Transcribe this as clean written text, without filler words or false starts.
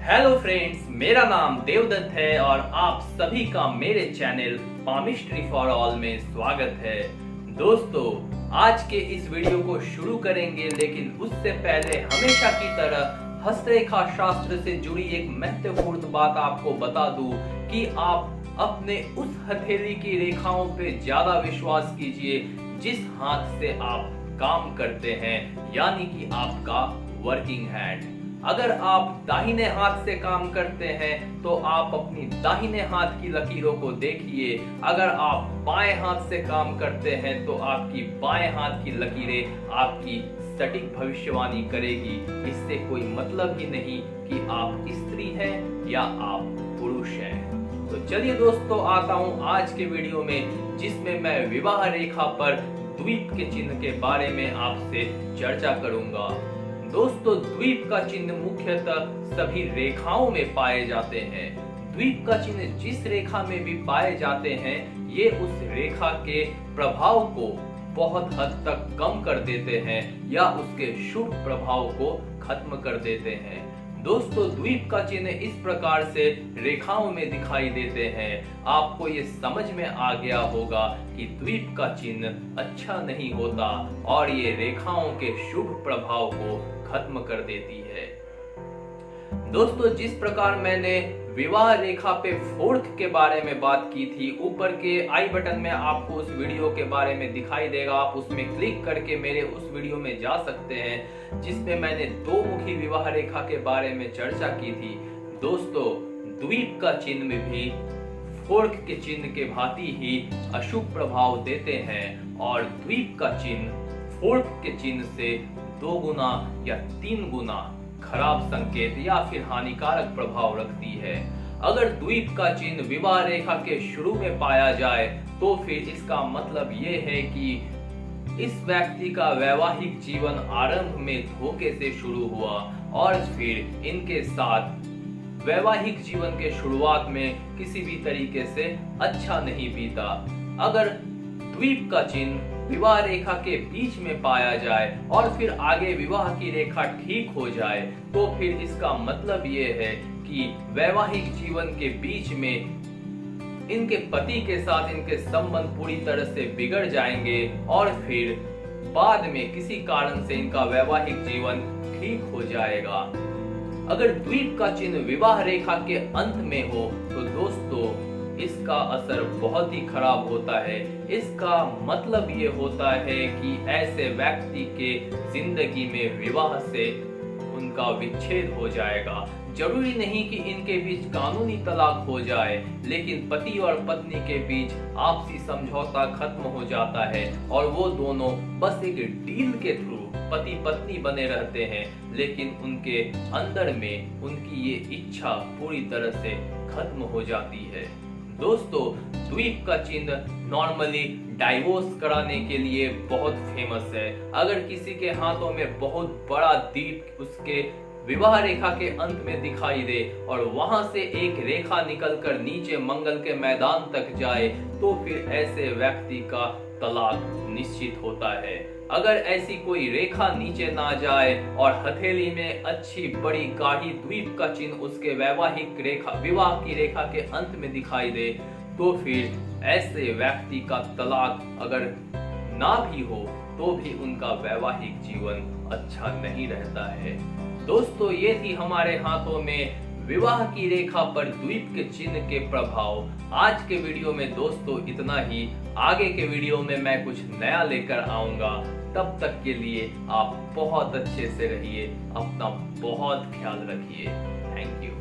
Hello friends, मेरा नाम देवदत्त है और आप सभी का मेरे चैनल पामिस्ट्री फॉर ऑल में स्वागत है। दोस्तों, आज के इस वीडियो को शुरू करेंगे, लेकिन उससे पहले हमेशा की तरह हस्तरेखा शास्त्र से जुड़ी एक महत्वपूर्ण बात आपको बता दूं कि आप अपने उस हथेली की रेखाओं पे ज्यादा विश्वास कीजिए जिस हाथ से आप काम करते हैं, यानी कि आपका वर्किंग हैंड। अगर आप दाहिने हाथ से काम करते हैं तो आप अपनी दाहिने हाथ की लकीरों को देखिए। अगर आप बाएं हाथ से काम करते हैं तो आपकी बाएं हाथ की लकीरें आपकी सटीक भविष्यवाणी करेगी। इससे कोई मतलब ही नहीं कि आप स्त्री हैं या आप पुरुष हैं। तो चलिए दोस्तों, आता हूं आज के वीडियो में, जिसमें मैं विवाह रेखा पर द्वीप के चिन्ह के बारे में आपसे चर्चा करूंगा। दोस्तों, द्वीप का चिन्ह मुख्यतः सभी रेखाओं में पाए जाते हैं। द्वीप का चिन्ह जिस रेखा में भी पाए जाते हैं, ये उस रेखा के प्रभाव को बहुत हद तक कम कर देते हैं या उसके शुभ प्रभाव को खत्म कर देते हैं। दोस्तों, द्वीप का चिन्ह इस प्रकार से रेखाओं में दिखाई देते हैं। आपको ये समझ में आ गया होगा कि द्वीप का चिन्ह अच्छा नहीं होता और ये रेखाओं के शुभ प्रभाव को खत्म कर देती है। दोस्तों, जिस प्रकार मैंने विवाह रेखा पे फोर्थ के बारे में बात की थी, ऊपर के आई बटन में आपको उस वीडियो के बारे में दिखाई देगा। आप उसमें क्लिक करके मेरे उस वीडियो में जा सकते हैं, जिसमें मैंने दो मुखी विवाह रेखा के बारे में चर्चा की थी। दोस्तों, द्वीप का चिन्ह भी फोर्थ के चिन्ह के भांति ही अशुभ प्रभाव देते हैं और द्वीप का चिन्ह फोर्थ के चिन्ह से 2 गुना या 3 गुना खराब संकेत या फिर हानिकारक प्रभाव रखती है। अगर द्वीप का चिन्ह विवाह रेखा के शुरू में पाया जाए तो फिर इसका मतलब ये है कि इस व्यक्ति का वैवाहिक जीवन आरंभ में धोखे से शुरू हुआ और फिर इनके साथ वैवाहिक जीवन के शुरुआत में किसी भी तरीके से अच्छा नहीं बीता। अगर द्वीप का चिन्ह विवाह रेखा के बीच में पाया जाए और फिर आगे विवाह की रेखा ठीक हो जाए तो फिर इसका मतलब ये है कि वैवाहिक जीवन के बीच में इनके पति के साथ इनके संबंध पूरी तरह से बिगड़ जाएंगे और फिर बाद में किसी कारण से इनका वैवाहिक जीवन ठीक हो जाएगा। अगर द्वीप का चिन्ह विवाह रेखा के अंत में हो तो दोस्तों, इसका असर बहुत ही खराब होता है। इसका मतलब ये होता है कि ऐसे व्यक्ति के जिंदगी में विवाह से उनका विच्छेद हो जाएगा। जरूरी नहीं कि इनके बीच कानूनी तलाक हो जाए, लेकिन पति और पत्नी के बीच आपसी समझौता खत्म हो जाता है और वो दोनों बस एक डील के थ्रू पति पत्नी बने रहते हैं, लेकिन उनके अंदर में उनकी ये इच्छा पूरी तरह से खत्म हो जाती है। दोस्तों, द्वीप का चिन्ह नॉर्मली डाइवोर्स कराने के लिए बहुत फेमस है। अगर किसी के हाथों में बहुत बड़ा दीप उसके विवाह रेखा के अंत में दिखाई दे और वहां से एक रेखा निकलकर नीचे मंगल के मैदान तक जाए तो फिर ऐसे व्यक्ति का तलाक निश्चित होता है। अगर ऐसी कोई रेखा नीचे ना जाए और हथेली में अच्छी बड़ी गाढ़ी द्वीप का चिन्ह उसके वैवाहिक रेखा विवाह की रेखा के अंत में दिखाई दे तो फिर ऐसे व्यक्ति का तलाक अगर ना भी हो तो भी उनका वैवाहिक जीवन अच्छा नहीं रहता है। दोस्तों, ये थी हमारे हाथों में विवाह की रेखा पर द्वीप के चिन्ह के प्रभाव। आज के वीडियो में दोस्तों इतना ही। आगे के वीडियो में मैं कुछ नया लेकर आऊंगा। तब तक के लिए आप बहुत अच्छे से रहिए, अपना बहुत ख्याल रखिए। Thank you.